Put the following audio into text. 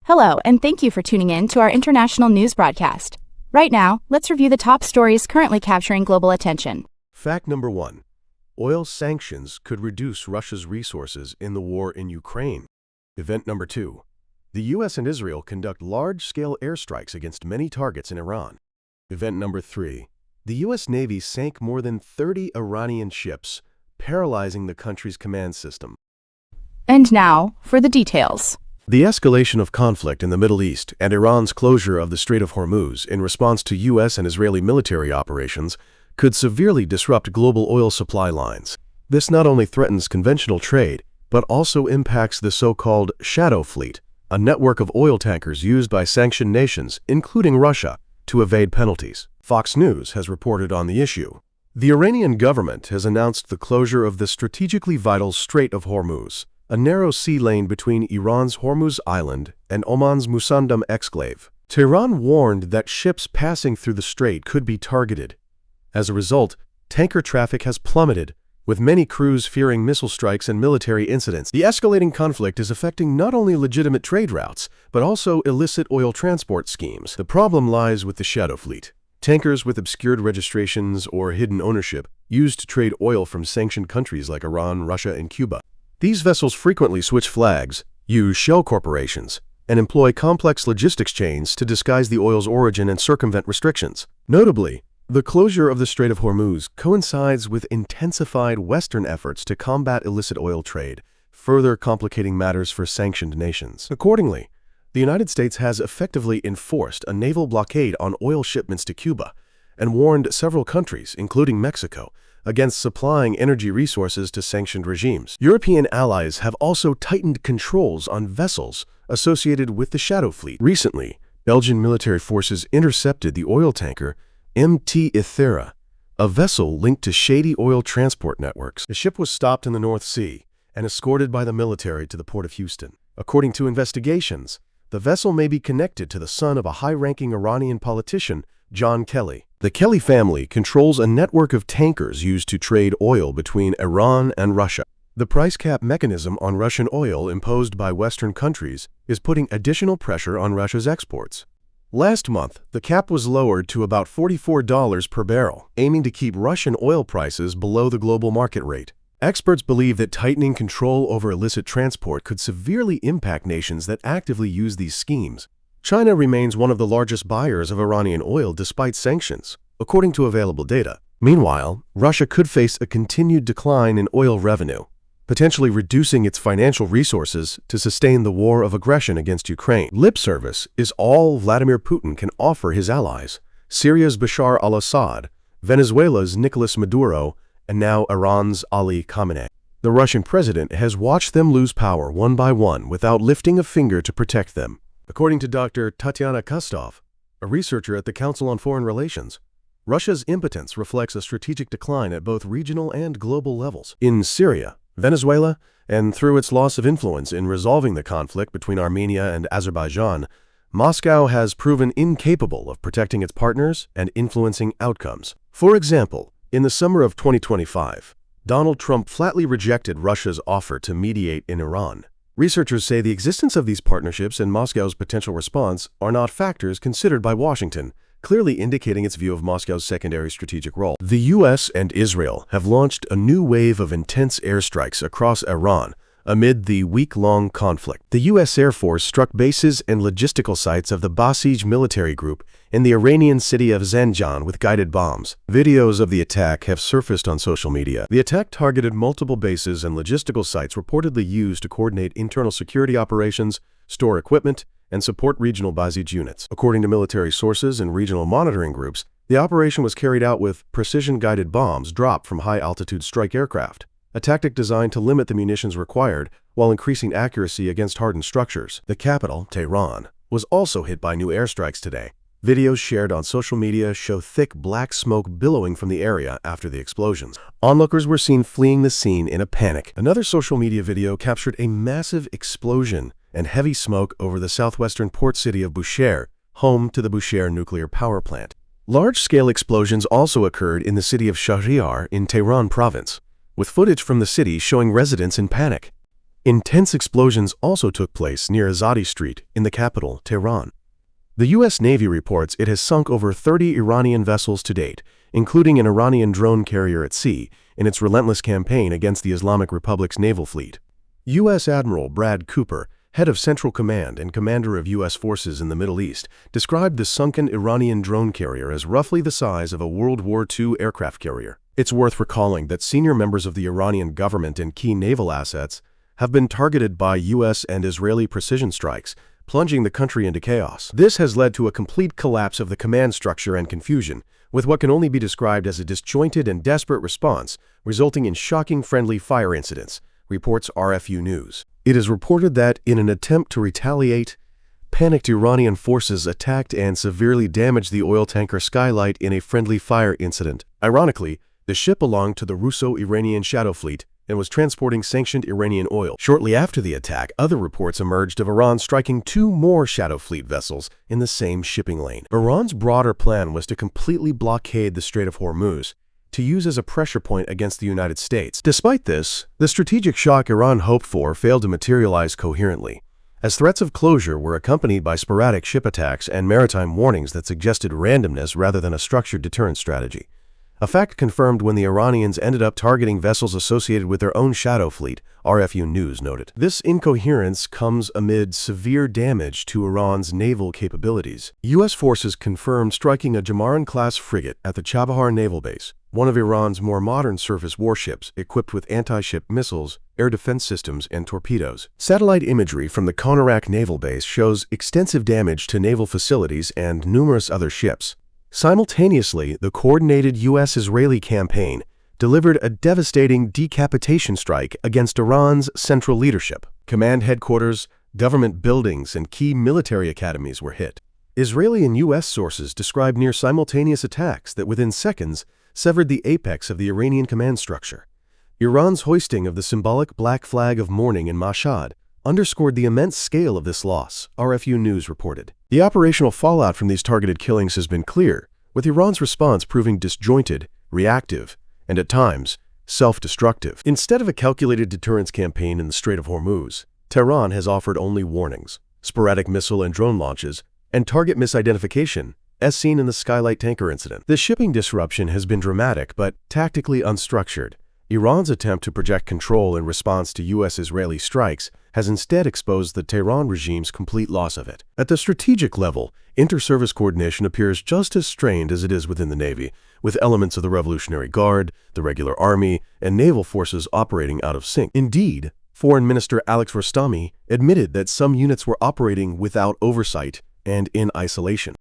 Hello, and thank you for tuning in to our international news broadcast. Right now, let's review the top stories currently capturing global attention. Fact number 1. Oil sanctions could reduce Russia's resources in the war in Ukraine. Event number 2. The U.S. and Israel conduct large-scale airstrikes against many targets in Iran. Event number 3. The U.S. Navy sank more than 30 Iranian ships, paralyzing the country's command system. And now, for the details. The escalation of conflict in the Middle East and Iran's closure of the Strait of Hormuz in response to U.S. and Israeli military operations could severely disrupt global oil supply lines. This not only threatens conventional trade, but also impacts the so-called shadow fleet, a network of oil tankers used by sanctioned nations, including Russia, to evade penalties. Fox News has reported on the issue. The Iranian government has announced the closure of the strategically vital Strait of Hormuz, a narrow sea lane between Iran's Hormuz Island and Oman's Musandam exclave. Tehran warned that ships passing through the strait could be targeted. As a result, tanker traffic has plummeted, with many crews fearing missile strikes and military incidents. The escalating conflict is affecting not only legitimate trade routes, but also illicit oil transport schemes. The problem lies with the shadow fleet, tankers with obscured registrations or hidden ownership used to trade oil from sanctioned countries like Iran, Russia, and Cuba. These vessels frequently switch flags, use shell corporations, and employ complex logistics chains to disguise the oil's origin and circumvent restrictions. Notably, the closure of the Strait of Hormuz coincides with intensified Western efforts to combat illicit oil trade, further complicating matters for sanctioned nations. Accordingly, the United States has effectively enforced a naval blockade on oil shipments to Cuba and warned several countries, including Mexico, against supplying energy resources to sanctioned regimes. European allies have also tightened controls on vessels associated with the shadow fleet. Recently, Belgian military forces intercepted the oil tanker MT Ithera, a vessel linked to shady oil transport networks. The ship was stopped in the North Sea and escorted by the military to the port of Houston. According to investigations, the vessel may be connected to the son of a high-ranking Iranian politician, John Kelly. The Kelly family controls a network of tankers used to trade oil between Iran and Russia. The price cap mechanism on Russian oil imposed by Western countries is putting additional pressure on Russia's exports. Last month, the cap was lowered to about $44 per barrel, aiming to keep Russian oil prices below the global market rate. Experts believe that tightening control over illicit transport could severely impact nations that actively use these schemes. China remains one of the largest buyers of Iranian oil despite sanctions, according to available data. Meanwhile, Russia could face a continued decline in oil revenue, potentially reducing its financial resources to sustain the war of aggression against Ukraine. Lip service is all Vladimir Putin can offer his allies: Syria's Bashar al-Assad, Venezuela's Nicolas Maduro, and now Iran's Ali Khamenei. The Russian president has watched them lose power one by one without lifting a finger to protect them. According to Dr. Tatyana Kostov, a researcher at the Council on Foreign Relations, Russia's impotence reflects a strategic decline at both regional and global levels. In Syria, Venezuela, and through its loss of influence in resolving the conflict between Armenia and Azerbaijan, Moscow has proven incapable of protecting its partners and influencing outcomes. For example, in the summer of 2025, Donald Trump flatly rejected Russia's offer to mediate in Iran. Researchers say the existence of these partnerships and Moscow's potential response are not factors considered by Washington, clearly indicating its view of Moscow's secondary strategic role. The U.S. and Israel have launched a new wave of intense airstrikes across Iran amid the week-long conflict. The U.S. Air Force struck bases and logistical sites of the Basij military group in the Iranian city of Zanjan with guided bombs. Videos of the attack have surfaced on social media. The attack targeted multiple bases and logistical sites reportedly used to coordinate internal security operations, store equipment, and support regional Basij units. According to military sources and regional monitoring groups, the operation was carried out with precision-guided bombs dropped from high-altitude strike aircraft, a tactic designed to limit the munitions required while increasing accuracy against hardened structures. The capital, Tehran, was also hit by new airstrikes today. Videos shared on social media show thick black smoke billowing from the area after the explosions. Onlookers were seen fleeing the scene in a panic. Another social media video captured a massive explosion and heavy smoke over the southwestern port city of Bushehr, home to the Bushehr nuclear power plant. Large-scale explosions also occurred in the city of Shahryar in Tehran province, with footage from the city showing residents in panic. Intense explosions also took place near Azadi Street in the capital, Tehran. The U.S. Navy reports it has sunk over 30 Iranian vessels to date, including an Iranian drone carrier at sea, in its relentless campaign against the Islamic Republic's naval fleet. U.S. Admiral Brad Cooper, head of Central Command and commander of U.S. forces in the Middle East, described the sunken Iranian drone carrier as roughly the size of a World War II aircraft carrier. It's worth recalling that senior members of the Iranian government and key naval assets have been targeted by U.S. and Israeli precision strikes, plunging the country into chaos. This has led to a complete collapse of the command structure and confusion, with what can only be described as a disjointed and desperate response, resulting in shocking friendly fire incidents, reports RFU News. It is reported that, in an attempt to retaliate, panicked Iranian forces attacked and severely damaged the oil tanker Skylight in a friendly fire incident. Ironically, the ship belonged to the Russo-Iranian Shadow Fleet and was transporting sanctioned Iranian oil. Shortly after the attack, other reports emerged of Iran striking 2 more Shadow Fleet vessels in the same shipping lane. Iran's broader plan was to completely blockade the Strait of Hormuz, to use as a pressure point against the United States. Despite this, the strategic shock Iran hoped for failed to materialize coherently, as threats of closure were accompanied by sporadic ship attacks and maritime warnings that suggested randomness rather than a structured deterrent strategy. A fact confirmed when the Iranians ended up targeting vessels associated with their own shadow fleet, RFU News noted. This incoherence comes amid severe damage to Iran's naval capabilities. U.S. forces confirmed striking a Jamaran-class frigate at the Chabahar Naval Base, one of Iran's more modern surface warships equipped with anti-ship missiles, air defense systems, and torpedoes. Satellite imagery from the Konarak Naval Base shows extensive damage to naval facilities and numerous other ships. Simultaneously, the coordinated U.S.-Israeli campaign delivered a devastating decapitation strike against Iran's central leadership. Command headquarters, government buildings, and key military academies were hit. Israeli and U.S. sources describe near-simultaneous attacks that within seconds severed the apex of the Iranian command structure. Iran's hoisting of the symbolic black flag of mourning in Mashhad underscored the immense scale of this loss, RFU News reported. The operational fallout from these targeted killings has been clear, with Iran's response proving disjointed, reactive, and at times, self-destructive. Instead of a calculated deterrence campaign in the Strait of Hormuz, Tehran has offered only warnings, sporadic missile and drone launches, and target misidentification, as seen in the Skylight tanker incident. The shipping disruption has been dramatic but tactically unstructured. Iran's attempt to project control in response to U.S.-Israeli strikes has instead exposed the Tehran regime's complete loss of it. At the strategic level, inter-service coordination appears just as strained as it is within the Navy, with elements of the Revolutionary Guard, the regular army, and naval forces operating out of sync. Indeed, Foreign Minister Alex Rostami admitted that some units were operating without oversight and in isolation.